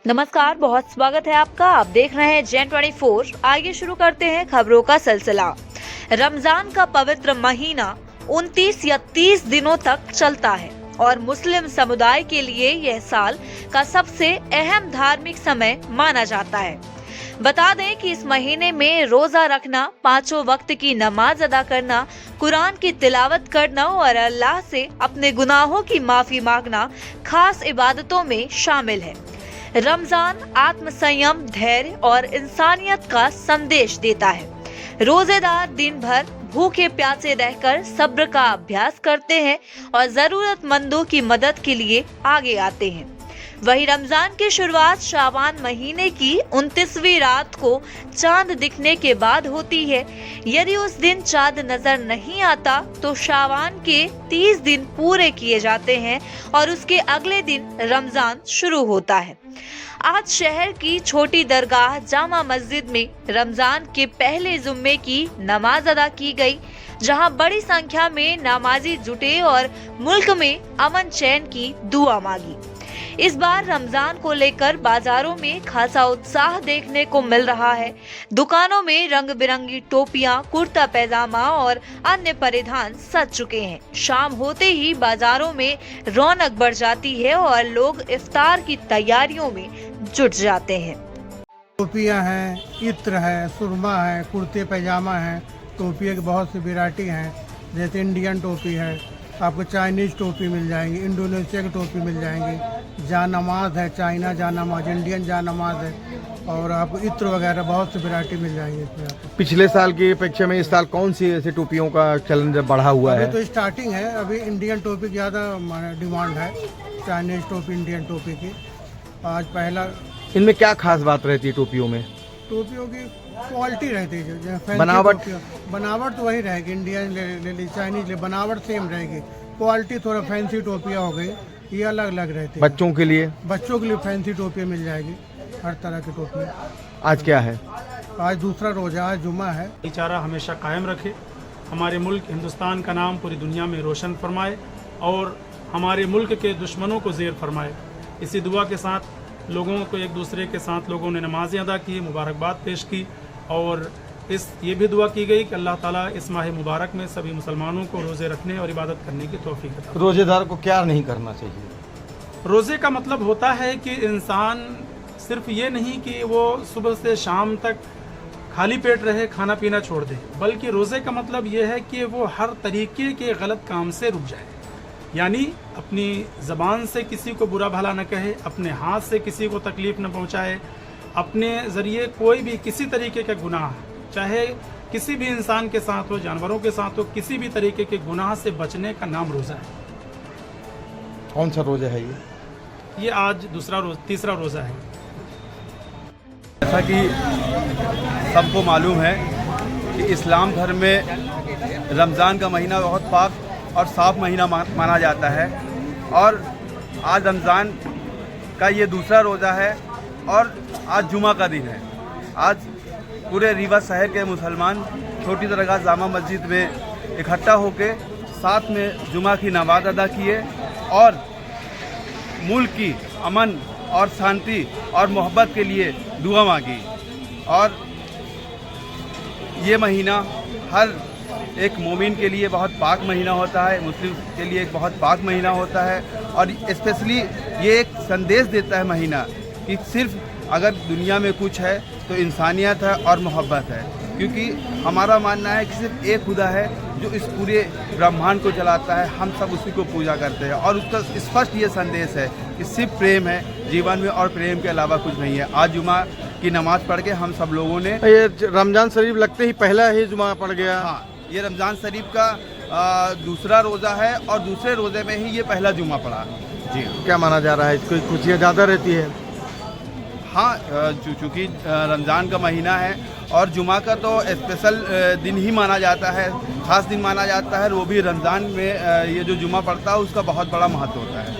नमस्कार, बहुत स्वागत है आपका। आप देख रहे हैं जेन 24। आइए शुरू करते हैं खबरों का सिलसिला। रमजान का पवित्र महीना 29 या 30 दिनों तक चलता है और मुस्लिम समुदाय के लिए यह साल का सबसे अहम धार्मिक समय माना जाता है। बता दें कि इस महीने में रोजा रखना, पांचों वक्त की नमाज अदा करना, कुरान की तिलावत करना और अल्लाह से अपने गुनाहों की माफी मांगना खास इबादतों में शामिल है। रमजान आत्मसंयम, धैर्य और इंसानियत का संदेश देता है। रोजेदार दिन भर भूखे प्यासे रहकर सब्र का अभ्यास करते हैं और जरूरतमंदों की मदद के लिए आगे आते हैं। वही रमजान की शुरुआत शाबान महीने की 29वीं रात को चांद दिखने के बाद होती है। यदि उस दिन चांद नजर नहीं आता तो शाबान के 30 दिन पूरे किए जाते हैं और उसके अगले दिन रमजान शुरू होता है। आज शहर की छोटी दरगाह जामा मस्जिद में रमजान के पहले जुम्मे की नमाज अदा की गई, जहां बड़ी संख्या में नमाजी जुटे और मुल्क में अमन चैन की दुआ मांगी। इस बार रमजान को लेकर बाजारों में खासा उत्साह देखने को मिल रहा है। दुकानों में रंग बिरंगी टोपियां, कुर्ता पैजामा और अन्य परिधान सज चुके हैं। शाम होते ही बाजारों में रौनक बढ़ जाती है और लोग इफ्तार की तैयारियों में जुट जाते हैं। टोपियां हैं, इत्र है, सुरमा है, कुर्ते पैजामा है। टोपियों की बहुत सी वैरायटी हैं, जैसे इंडियन टोपी है, आपको चाइनीज टोपी मिल जाएंगी, इंडोनेशिया की टोपी मिल जाएंगी, जानमाज है, चाइना जानमाज, इंडियन जानमाज है, और आपको इत्र वगैरह बहुत सी वैरायटी मिल जाएंगी इसमें आपको। पिछले साल की अपेक्षा में इस साल कौन सी ऐसी टोपियों का चलन बढ़ा हुआ है? अभी तो स्टार्टिंग है, अभी इंडियन टोपी की ज़्यादा डिमांड है, चाइनीज टोपी, इंडियन टोपी की। आज पहला। इनमें क्या खास बात रहती है टोपियों में? टोपियों की क्वालिटी रहती है, जो बनावट तो वही रहेगी, इंडियन ले ली, चाइनीज ले, बनावट सेम रहेगी। क्वालिटी थोड़ा फैंसी टोपियाँ हो गई, ये अलग अलग रहती है। बच्चों के लिए फैंसी टोपियाँ मिल जाएगी, हर तरह की टोपियाँ। आज क्या है? आज दूसरा रोजा, आज जुमा है। भाईचारा हमेशा कायम रखे, हमारे मुल्क हिंदुस्तान का नाम पूरी दुनिया में रोशन फरमाए और हमारे मुल्क के दुश्मनों को ज़ेर फरमाए। इसी दुआ के साथ लोगों को एक दूसरे के साथ लोगों ने नमाज़ें अदा की, मुबारकबाद पेश की और ये भी दुआ की गई कि अल्लाह ताला इस माह मुबारक में सभी मुसलमानों को रोज़े रखने और इबादत करने की तौफीक अता फरमाए। रोजेदार को क्या नहीं करना चाहिए? रोज़े का मतलब होता है कि इंसान सिर्फ ये नहीं कि वो सुबह से शाम तक खाली पेट रहे, खाना पीना छोड़ दे, बल्कि रोज़े का मतलब ये है कि वो हर तरीके के गलत काम से रुक जाए। यानी अपनी ज़बान से किसी को बुरा भला न कहे, अपने हाथ से किसी को तकलीफ़ न पहुँचाए, अपने ज़रिए कोई भी किसी तरीके का गुनाह, चाहे किसी भी इंसान के साथ हो, जानवरों के साथ हो, किसी भी तरीके के गुनाह से बचने का नाम रोज़ा है। कौन सा रोज़ा है ये आज तीसरा रोज़ा है। जैसा कि सबको मालूम है कि इस्लाम धर्म में रमज़ान का महीना बहुत पाक और साफ़ महीना माना जाता है और आज रमज़ान का ये दूसरा रोज़ा है और आज जुमा का दिन है। आज पूरे रीवा शहर के मुसलमान छोटी दरगाह जामा मस्जिद में इकट्ठा होकर साथ में जुमा की नमाज अदा किए और मुल्क की अमन और शांति और मोहब्बत के लिए दुआ मांगी। और ये महीना हर एक मोमिन के लिए बहुत पाक महीना होता है, मुस्लिम के लिए एक बहुत पाक महीना होता है और स्पेशली ये एक संदेश देता है महीना कि सिर्फ अगर दुनिया में कुछ है तो इंसानियत है और मोहब्बत है, क्योंकि हमारा मानना है कि सिर्फ एक खुदा है जो इस पूरे ब्रह्मांड को चलाता है, हम सब उसी को पूजा करते हैं और उसका स्पष्ट ये संदेश है कि सिर्फ प्रेम है जीवन में और प्रेम के अलावा कुछ नहीं है। आज जुमा की नमाज पढ़ के हम सब लोगों ने, ये रमजान शरीफ लगते ही पहला ही जुमा पड़ गया। हाँ, ये रमज़ान शरीफ का दूसरा रोज़ा है और दूसरे रोज़े में ही ये पहला जुमा पड़ा। जी, क्या माना जा रहा है? इसको खुशियाँ ज़्यादा रहती है? हाँ, चूँकि रमज़ान का महीना है और जुमा का तो स्पेशल दिन ही माना जाता है, ख़ास दिन माना जाता है, वो भी रमज़ान में ये जो जुमा पड़ता है उसका बहुत बड़ा महत्व होता है।